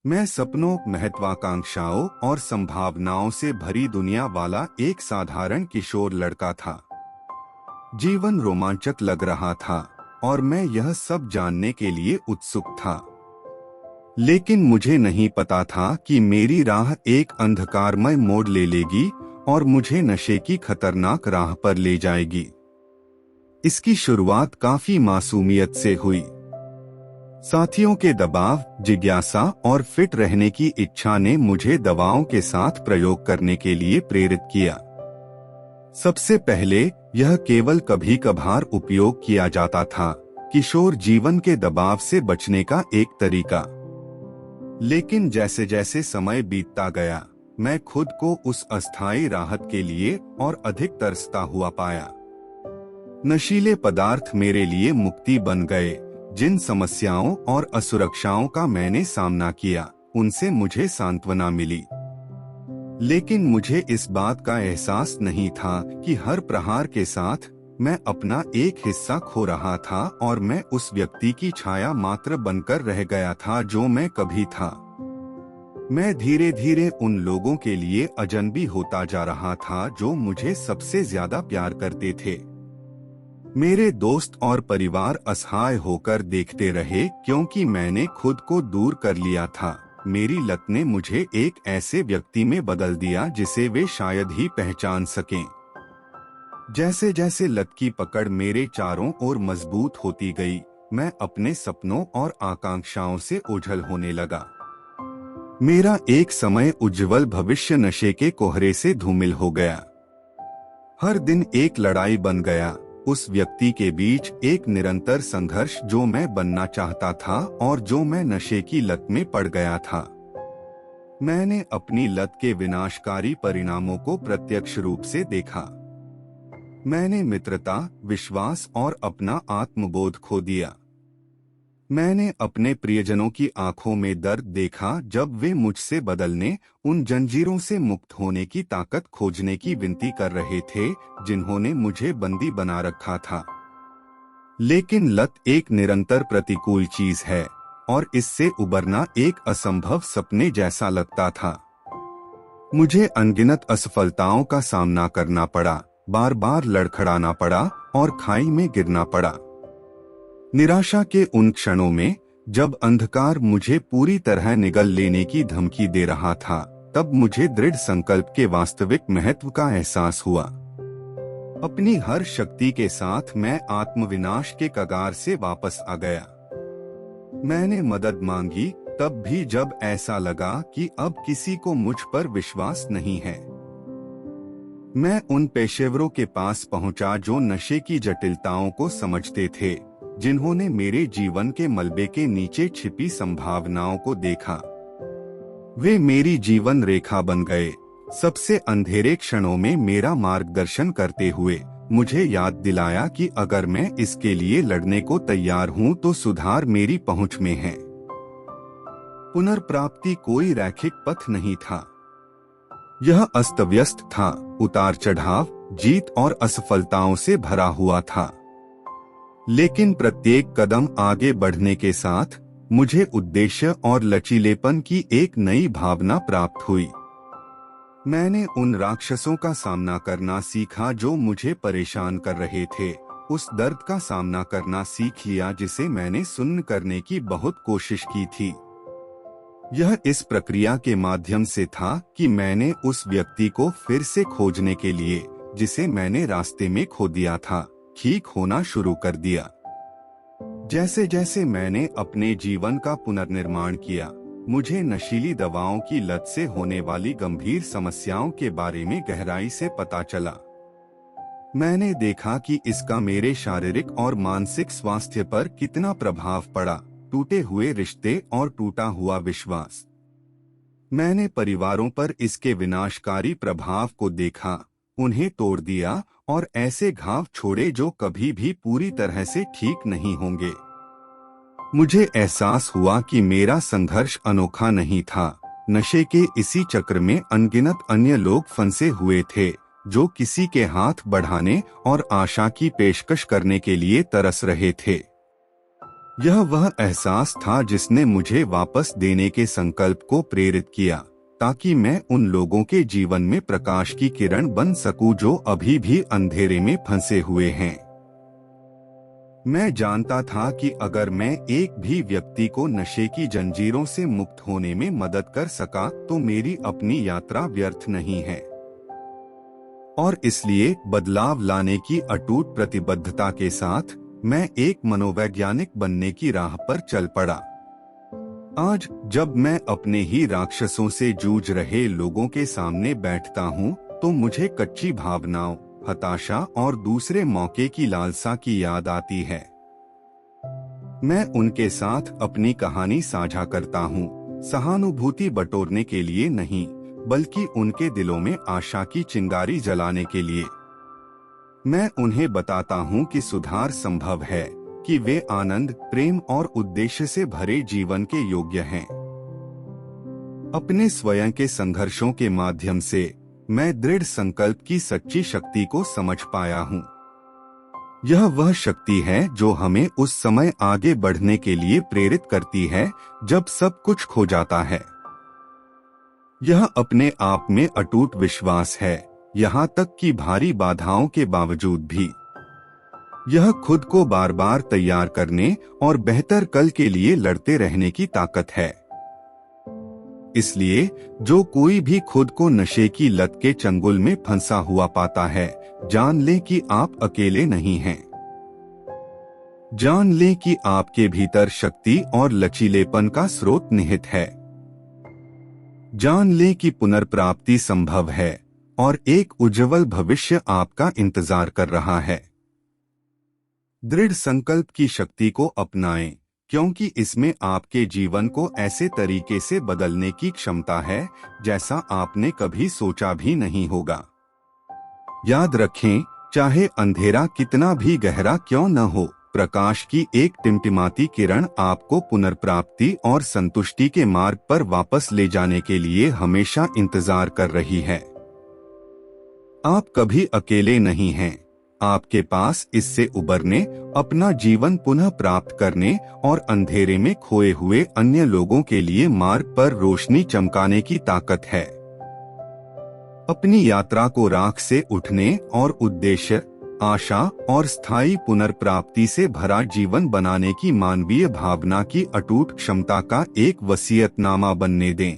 मैं सपनों, महत्वाकांक्षाओं और संभावनाओं से भरी दुनिया वाला एक साधारण किशोर लड़का था। जीवन रोमांचक लग रहा था और मैं यह सब जानने के लिए उत्सुक था। लेकिन मुझे नहीं पता था कि मेरी राह एक अंधकारमय मोड़ ले लेगी और मुझे नशे की खतरनाक राह पर ले जाएगी। इसकी शुरुआत काफी मासूमियत से हुई। साथियों के दबाव, जिज्ञासा और फिट रहने की इच्छा ने मुझे दवाओं के साथ प्रयोग करने के लिए प्रेरित किया। सबसे पहले यह केवल कभी कभार उपयोग किया जाता था, किशोर जीवन के दबाव से बचने का एक तरीका। लेकिन जैसे जैसे समय बीतता गया, मैं खुद को उस अस्थायी राहत के लिए और अधिक तरसता हुआ पाया। नशीले पदार्थ मेरे लिए मुक्ति बन गए। जिन समस्याओं और असुरक्षाओं का मैंने सामना किया, उनसे मुझे सांत्वना मिली। लेकिन मुझे इस बात का एहसास नहीं था कि हर प्रहार के साथ मैं अपना एक हिस्सा खो रहा था और मैं उस व्यक्ति की छाया मात्र बनकर रह गया था जो मैं कभी था। मैं धीरे धीरे उन लोगों के लिए अजनबी होता जा रहा था जो मुझे सबसे ज्यादा प्यार करते थे। मेरे दोस्त और परिवार असहाय होकर देखते रहे क्योंकि मैंने खुद को दूर कर लिया था। मेरी लत ने मुझे एक ऐसे व्यक्ति में बदल दिया जिसे वे शायद ही पहचान सकें। जैसे जैसे लत की पकड़ मेरे चारों ओर मजबूत होती गई, मैं अपने सपनों और आकांक्षाओं से ओझल होने लगा। मेरा एक समय उज्जवल भविष्य नशे के कोहरे से धूमिल हो गया। हर दिन एक लड़ाई बन गया, उस व्यक्ति के बीच एक निरंतर संघर्ष जो मैं बनना चाहता था और जो मैं नशे की लत में पड़ गया था। मैंने अपनी लत के विनाशकारी परिणामों को प्रत्यक्ष रूप से देखा। मैंने मित्रता, विश्वास और अपना आत्मबोध खो दिया। मैंने अपने प्रियजनों की आंखों में दर्द देखा जब वे मुझसे बदलने, उन जंजीरों से मुक्त होने की ताकत खोजने की विनती कर रहे थे जिन्होंने मुझे बंदी बना रखा था। लेकिन लत एक निरंतर प्रतिकूल चीज है और इससे उबरना एक असंभव सपने जैसा लगता था। मुझे अनगिनत असफलताओं का सामना करना पड़ा, बार बार लड़खड़ाना पड़ा और खाई में गिरना पड़ा। निराशा के उन क्षणों में जब अंधकार मुझे पूरी तरह निगल लेने की धमकी दे रहा था, तब मुझे दृढ़ संकल्प के वास्तविक महत्व का एहसास हुआ। अपनी हर शक्ति के साथ मैं आत्मविनाश के कगार से वापस आ गया। मैंने मदद मांगी, तब भी जब ऐसा लगा कि अब किसी को मुझ पर विश्वास नहीं है। मैं उन पेशेवरों के पास पहुंचा जो नशे की जटिलताओं को समझते थे, जिन्होंने मेरे जीवन के मलबे के नीचे छिपी संभावनाओं को देखा। वे मेरी जीवन रेखा बन गए, सबसे अंधेरे क्षणों में मेरा मार्गदर्शन करते हुए मुझे याद दिलाया कि अगर मैं इसके लिए लड़ने को तैयार हूं तो सुधार मेरी पहुंच में है। पुनर्प्राप्ति कोई रैखिक पथ नहीं था। यह अस्त व्यस्त था, उतार चढ़ाव, जीत और असफलताओं से भरा हुआ था। लेकिन प्रत्येक कदम आगे बढ़ने के साथ मुझे उद्देश्य और लचीलेपन की एक नई भावना प्राप्त हुई। मैंने उन राक्षसों का सामना करना सीखा जो मुझे परेशान कर रहे थे, उस दर्द का सामना करना सीख लिया जिसे मैंने शून्य करने की बहुत कोशिश की थी। यह इस प्रक्रिया के माध्यम से था कि मैंने उस व्यक्ति को फिर से खोजने के लिए, जिसे मैंने रास्ते में खो दिया था, ठीक होना शुरू कर दिया। जैसे जैसे मैंने अपने जीवन का पुनर्निर्माण किया, मुझे नशीली दवाओं की लत से होने वाली गंभीर समस्याओं के बारे में गहराई से पता चला। मैंने देखा कि इसका मेरे शारीरिक और मानसिक स्वास्थ्य पर कितना प्रभाव पड़ा, टूटे हुए रिश्ते और टूटा हुआ विश्वास। मैंने परिवारों पर इसके विनाशकारी प्रभाव को देखा, उन्हें तोड़ दिया और ऐसे घाव छोड़े जो कभी भी पूरी तरह से ठीक नहीं होंगे। मुझे एहसास हुआ कि मेरा संघर्ष अनोखा नहीं था। नशे के इसी चक्र में अनगिनत अन्य लोग फंसे हुए थे जो किसी के हाथ बढ़ाने और आशा की पेशकश करने के लिए तरस रहे थे। यह वह एहसास था जिसने मुझे वापस देने के संकल्प को प्रेरित किया, ताकि मैं उन लोगों के जीवन में प्रकाश की किरण बन सकूं जो अभी भी अंधेरे में फंसे हुए हैं। मैं जानता था कि अगर मैं एक भी व्यक्ति को नशे की जंजीरों से मुक्त होने में मदद कर सका तो मेरी अपनी यात्रा व्यर्थ नहीं है। और इसलिए बदलाव लाने की अटूट प्रतिबद्धता के साथ मैं एक मनोवैज्ञानिक बनने की राह पर चल पड़ा। आज जब मैं अपने ही राक्षसों से जूझ रहे लोगों के सामने बैठता हूँ तो मुझे कच्ची भावनाओं, हताशा और दूसरे मौके की लालसा की याद आती है। मैं उनके साथ अपनी कहानी साझा करता हूँ, सहानुभूति बटोरने के लिए नहीं, बल्कि उनके दिलों में आशा की चिंगारी जलाने के लिए। मैं उन्हें बताता हूँ कि सुधार संभव है, कि वे आनंद, प्रेम और उद्देश्य से भरे जीवन के योग्य हैं। अपने स्वयं के संघर्षों के माध्यम से मैं दृढ़ संकल्प की सच्ची शक्ति को समझ पाया हूँ। यह वह शक्ति है जो हमें उस समय आगे बढ़ने के लिए प्रेरित करती है जब सब कुछ खो जाता है। यह अपने आप में अटूट विश्वास है, यहाँ तक कि भारी बाधाओं के बावजूद भी। यह खुद को बार बार तैयार करने और बेहतर कल के लिए लड़ते रहने की ताकत है। इसलिए जो कोई भी खुद को नशे की लत के चंगुल में फंसा हुआ पाता है, जान ले कि आप अकेले नहीं हैं। जान ले कि आपके भीतर शक्ति और लचीलेपन का स्रोत निहित है। जान ले कि पुनर्प्राप्ति संभव है और एक उज्जवल भविष्य आपका इंतजार कर रहा है। दृढ़ संकल्प की शक्ति को अपनाएं, क्योंकि इसमें आपके जीवन को ऐसे तरीके से बदलने की क्षमता है जैसा आपने कभी सोचा भी नहीं होगा। याद रखें, चाहे अंधेरा कितना भी गहरा क्यों न हो, प्रकाश की एक टिमटिमाती किरण आपको पुनर्प्राप्ति और संतुष्टि के मार्ग पर वापस ले जाने के लिए हमेशा इंतजार कर रही है। आप कभी अकेले नहीं हैं। आपके पास इससे उबरने, अपना जीवन पुनः प्राप्त करने और अंधेरे में खोए हुए अन्य लोगों के लिए मार्ग पर रोशनी चमकाने की ताकत है। अपनी यात्रा को राख से उठने और उद्देश्य, आशा और स्थायी पुनर्प्राप्ति से भरा जीवन बनाने की मानवीय भावना की अटूट क्षमता का एक वसीयतनामा बनने दें।